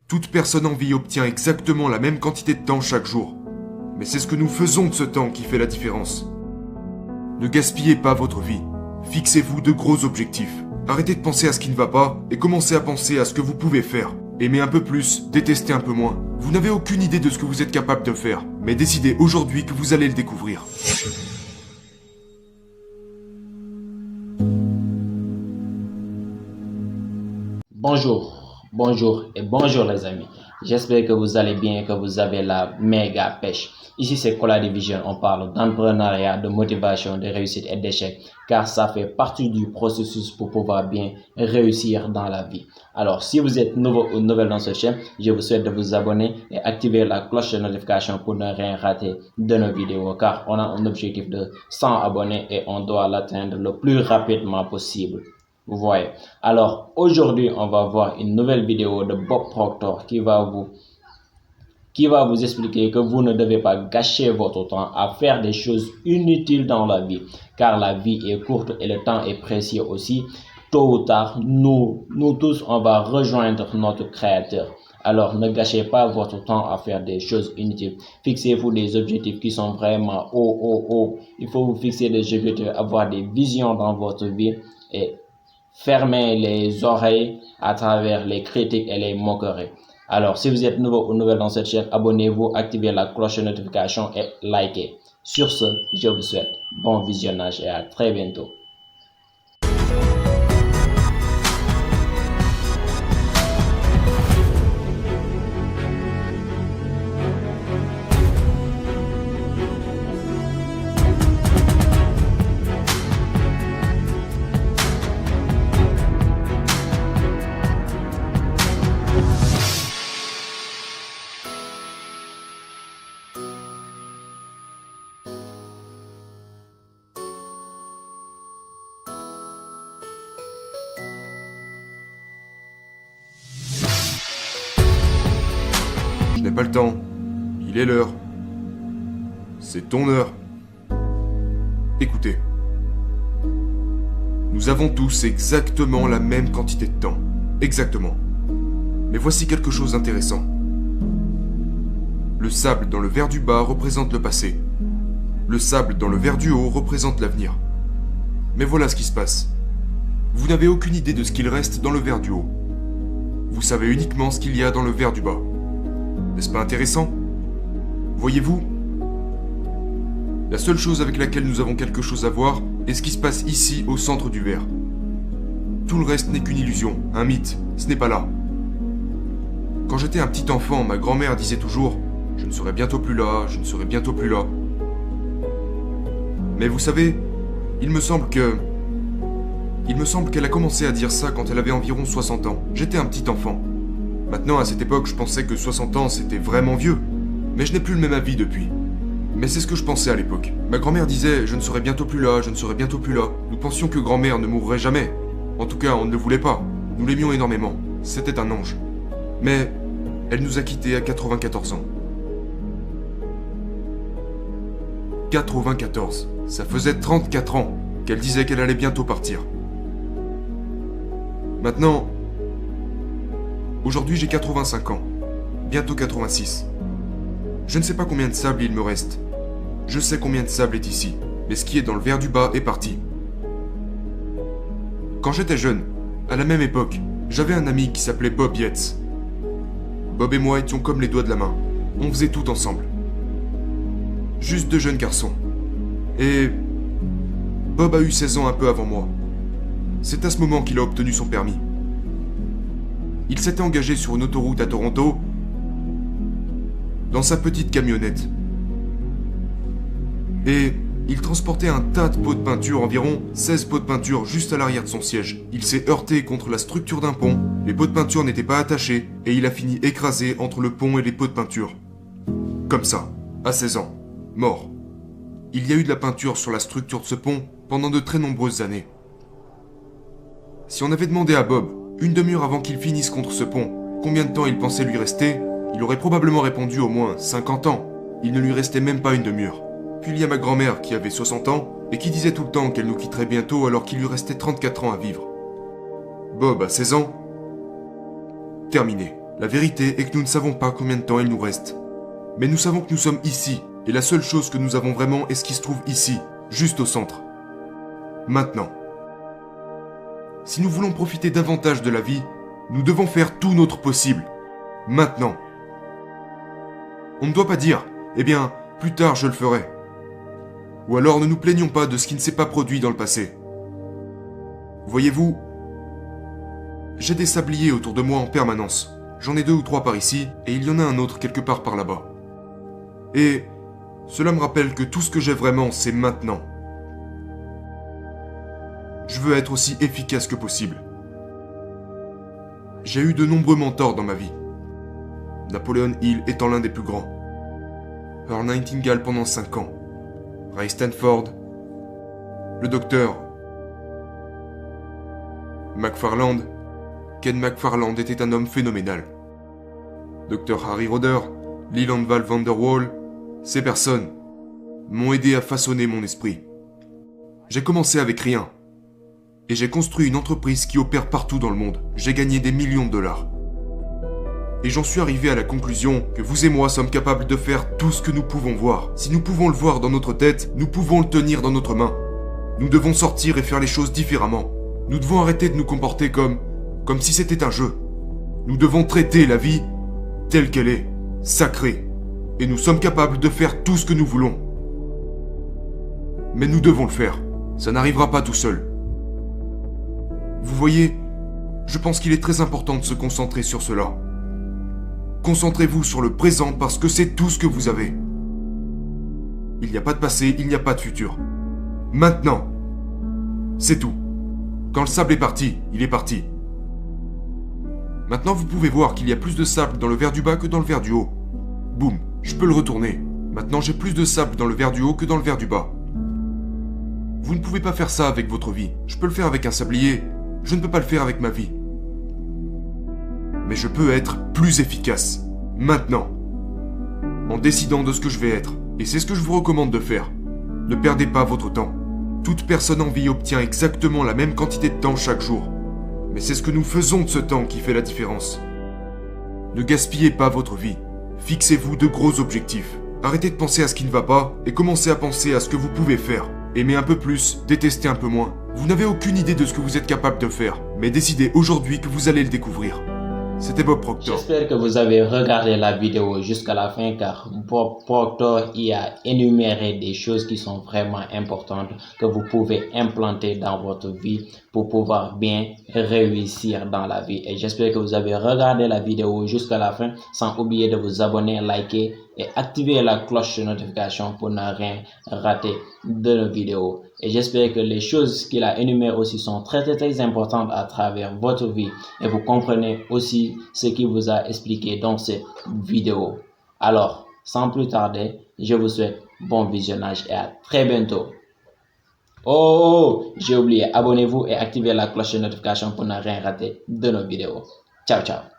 Toute personne en vie obtient exactement la même quantité de temps chaque jour. Mais c'est ce que nous faisons de ce temps qui fait la différence. Ne gaspillez pas votre vie. Fixez-vous de gros objectifs. Arrêtez de penser à ce qui ne va pas et commencez à penser à ce que vous pouvez faire. Aimez un peu plus, détestez un peu moins. Vous n'avez aucune idée de ce que vous êtes capable de faire, mais décidez aujourd'hui que vous allez le découvrir. Bonjour et bonjour les amis. J'espère que vous allez bien et que vous avez la méga pêche. Ici c'est Kola Division, on parle d'entrepreneuriat, de motivation, de réussite et d'échec, car ça fait partie du processus pour pouvoir bien réussir dans la vie. Alors si vous êtes nouveau ou nouvelle dans cette chaîne, je vous souhaite de vous abonner et activer la cloche de notification pour ne rien rater de nos vidéos, car on a un objectif de 100 abonnés et on doit l'atteindre le plus rapidement possible. Vous voyez. Alors aujourd'hui, on va voir une nouvelle vidéo de Bob Proctor qui va vous expliquer que vous ne devez pas gâcher votre temps à faire des choses inutiles dans la vie, car la vie est courte et le temps est précieux aussi. Tôt ou tard, nous tous, on va rejoindre notre Créateur. Alors ne gâchez pas votre temps à faire des choses inutiles. Fixez-vous des objectifs qui sont vraiment hauts. Il faut vous fixer des objectifs, avoir des visions dans votre vie et fermez les oreilles à travers les critiques et les moqueries. Alors, si vous êtes nouveau ou nouvelle dans cette chaîne, abonnez-vous, activez la cloche de notification et likez. Sur ce, je vous souhaite bon visionnage et à très bientôt. Je n'ai pas le temps. Il est l'heure. C'est ton heure. Écoutez. Nous avons tous exactement la même quantité de temps. Exactement. Mais voici quelque chose d'intéressant. Le sable dans le verre du bas représente le passé. Le sable dans le verre du haut représente l'avenir. Mais voilà ce qui se passe. Vous n'avez aucune idée de ce qu'il reste dans le verre du haut. Vous savez uniquement ce qu'il y a dans le verre du bas. N'est-ce pas intéressant? Voyez-vous? La seule chose avec laquelle nous avons quelque chose à voir est ce qui se passe ici au centre du verre. Tout le reste n'est qu'une illusion, un mythe, ce n'est pas là. Quand j'étais un petit enfant, ma grand-mère disait toujours « Je ne serai bientôt plus là, je ne serai bientôt plus là ». Mais vous savez, il me semble qu'elle a commencé à dire ça quand elle avait environ 60 ans. J'étais un petit enfant. Maintenant, à cette époque, je pensais que 60 ans, c'était vraiment vieux. Mais je n'ai plus le même avis depuis. Mais c'est ce que je pensais à l'époque. Ma grand-mère disait « Je ne serai bientôt plus là, je ne serai bientôt plus là ». Nous pensions que grand-mère ne mourrait jamais. En tout cas, on ne le voulait pas. Nous l'aimions énormément. C'était un ange. Mais elle nous a quittés à 94 ans. 94. Ça faisait 34 ans qu'elle disait qu'elle allait bientôt partir. Maintenant... Aujourd'hui, j'ai 85 ans. Bientôt 86. Je ne sais pas combien de sable il me reste. Je sais combien de sable est ici, mais ce qui est dans le verre du bas est parti. Quand j'étais jeune, à la même époque, j'avais un ami qui s'appelait Bob Yates. Bob et moi étions comme les doigts de la main. On faisait tout ensemble. Juste deux jeunes garçons. Et... Bob a eu 16 ans un peu avant moi. C'est à ce moment qu'il a obtenu son permis. Il s'était engagé sur une autoroute à Toronto dans sa petite camionnette. Et il transportait un tas de pots de peinture, environ 16 pots de peinture juste à l'arrière de son siège. Il s'est heurté contre la structure d'un pont, les pots de peinture n'étaient pas attachés et il a fini écrasé entre le pont et les pots de peinture. Comme ça, à 16 ans, mort. Il y a eu de la peinture sur la structure de ce pont pendant de très nombreuses années. Si on avait demandé à Bob, une demi-heure avant qu'il finisse contre ce pont, combien de temps il pensait lui rester, il aurait probablement répondu au moins 50 ans. Il ne lui restait même pas une demi-heure. Puis il y a ma grand-mère qui avait 60 ans et qui disait tout le temps qu'elle nous quitterait bientôt alors qu'il lui restait 34 ans à vivre. Bob a 16 ans. Terminé. La vérité est que nous ne savons pas combien de temps il nous reste. Mais nous savons que nous sommes ici, et la seule chose que nous avons vraiment est ce qui se trouve ici, juste au centre. Maintenant. Si nous voulons profiter davantage de la vie, nous devons faire tout notre possible. Maintenant. On ne doit pas dire, eh bien, plus tard je le ferai. Ou alors ne nous plaignons pas de ce qui ne s'est pas produit dans le passé. Voyez-vous, j'ai des sabliers autour de moi en permanence. J'en ai 2 ou 3 par ici, et il y en a un autre quelque part par là-bas. Et cela me rappelle que tout ce que j'ai vraiment, c'est maintenant. Je veux être aussi efficace que possible. J'ai eu de nombreux mentors dans ma vie. Napoleon Hill étant l'un des plus grands. Earl Nightingale pendant 5 ans. Ray Stanford. Le docteur McFarland. Ken McFarland était un homme phénoménal. Dr Harry Roder, Leland Val van der Waal, ces personnes m'ont aidé à façonner mon esprit. J'ai commencé avec rien. Et j'ai construit une entreprise qui opère partout dans le monde. J'ai gagné des millions de dollars. Et j'en suis arrivé à la conclusion que vous et moi sommes capables de faire tout ce que nous pouvons voir. Si nous pouvons le voir dans notre tête, nous pouvons le tenir dans notre main. Nous devons sortir et faire les choses différemment. Nous devons arrêter de nous comporter comme si c'était un jeu. Nous devons traiter la vie telle qu'elle est, sacrée. Et nous sommes capables de faire tout ce que nous voulons. Mais nous devons le faire. Ça n'arrivera pas tout seul. Vous voyez, je pense qu'il est très important de se concentrer sur cela. Concentrez-vous sur le présent parce que c'est tout ce que vous avez. Il n'y a pas de passé, il n'y a pas de futur. Maintenant, c'est tout. Quand le sable est parti, il est parti. Maintenant, vous pouvez voir qu'il y a plus de sable dans le verre du bas que dans le verre du haut. Boum, je peux le retourner. Maintenant, j'ai plus de sable dans le verre du haut que dans le verre du bas. Vous ne pouvez pas faire ça avec votre vie. Je peux le faire avec un sablier. Je ne peux pas le faire avec ma vie. Mais je peux être plus efficace. Maintenant. En décidant de ce que je vais être. Et c'est ce que je vous recommande de faire. Ne perdez pas votre temps. Toute personne en vie obtient exactement la même quantité de temps chaque jour. Mais c'est ce que nous faisons de ce temps qui fait la différence. Ne gaspillez pas votre vie. Fixez-vous de gros objectifs. Arrêtez de penser à ce qui ne va pas et commencez à penser à ce que vous pouvez faire. Aimez un peu plus, détestez un peu moins. Vous n'avez aucune idée de ce que vous êtes capable de faire, mais décidez aujourd'hui que vous allez le découvrir. C'était Bob Proctor. J'espère que vous avez regardé la vidéo jusqu'à la fin car Bob Proctor y a énuméré des choses qui sont vraiment importantes que vous pouvez implanter dans votre vie pour pouvoir bien réussir dans la vie. Et j'espère que vous avez regardé la vidéo jusqu'à la fin sans oublier de vous abonner, liker et activer la cloche de notification pour ne rien rater de nos vidéos. Et j'espère que les choses qu'il a énumérées aussi sont très importantes à travers votre vie et vous comprenez aussi ce qu'il vous a expliqué dans cette vidéo. Alors, sans plus tarder, je vous souhaite bon visionnage et à très bientôt. Oh, j'ai oublié, abonnez-vous et activez la cloche de notification pour ne rien rater de nos vidéos. Ciao, ciao.